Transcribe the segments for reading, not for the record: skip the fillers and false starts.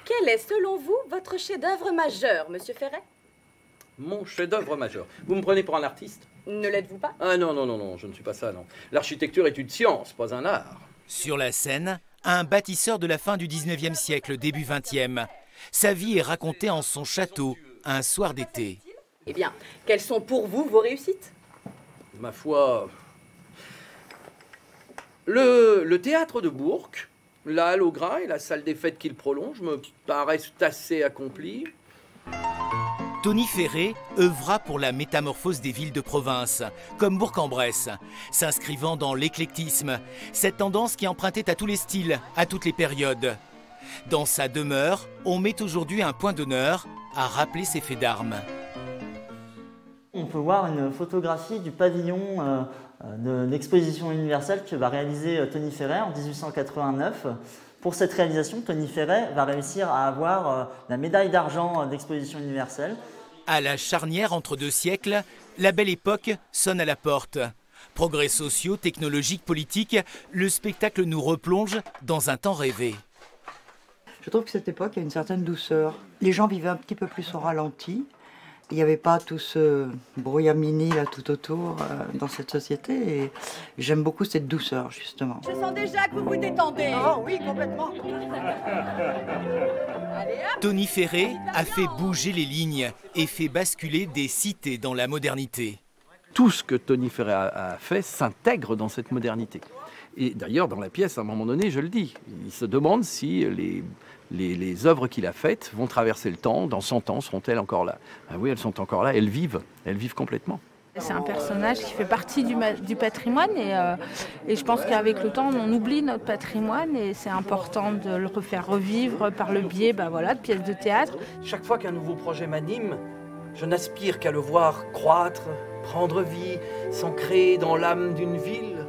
Quel est, selon vous, votre chef-d'œuvre majeur, Monsieur Ferret? Mon chef-d'œuvre majeur. Vous me prenez pour un artiste? Ne l'êtes-vous pas? Ah non, non, non, non, je ne suis pas ça, non. L'architecture est une science, pas un art. Sur la scène, un bâtisseur de la fin du 19e siècle, début 20e. Sa vie est racontée en son château, un soir d'été. Eh bien, quelles sont pour vous vos réussites? Ma foi... Le théâtre de Bourg, la halle au grain et la salle des fêtes qu'il prolonge me paraissent assez accomplis. Tony Ferret œuvra pour la métamorphose des villes de province, comme Bourg-en-Bresse, s'inscrivant dans l'éclectisme, cette tendance qui empruntait à tous les styles, à toutes les périodes. Dans sa demeure, on met aujourd'hui un point d'honneur à rappeler ses faits d'armes. On peut voir une photographie du pavillon de l'exposition universelle que va réaliser Tony Ferret en 1889. Pour cette réalisation, Tony Ferret va réussir à avoir la médaille d'argent d'exposition universelle. À la charnière entre deux siècles, la belle époque sonne à la porte. Progrès sociaux, technologiques, politiques, le spectacle nous replonge dans un temps rêvé. Je trouve que cette époque a une certaine douceur. Les gens vivaient un petit peu plus au ralenti. Il n'y avait pas tout ce brouillamini là tout autour dans cette société et j'aime beaucoup cette douceur justement. Je sens déjà que vous vous détendez. Oh oui, complètement. Tony Ferret a fait bouger les lignes et fait basculer des cités dans la modernité. Tout ce que Tony Ferret a fait s'intègre dans cette modernité. Et d'ailleurs, dans la pièce, à un moment donné, je le dis, il se demande si les œuvres qu'il a faites vont traverser le temps. Dans 100 ans, seront-elles encore là? Ah oui, elles sont encore là, elles vivent complètement. C'est un personnage qui fait partie du patrimoine et je pense qu'avec le temps, on oublie notre patrimoine et c'est important de le refaire revivre par le biais de pièces de théâtre. Chaque fois qu'un nouveau projet m'anime, je n'aspire qu'à le voir croître, prendre vie, s'ancrer dans l'âme d'une ville,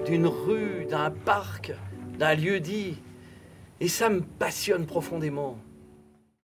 d'une rue, d'un parc, d'un lieu-dit. Et ça me passionne profondément.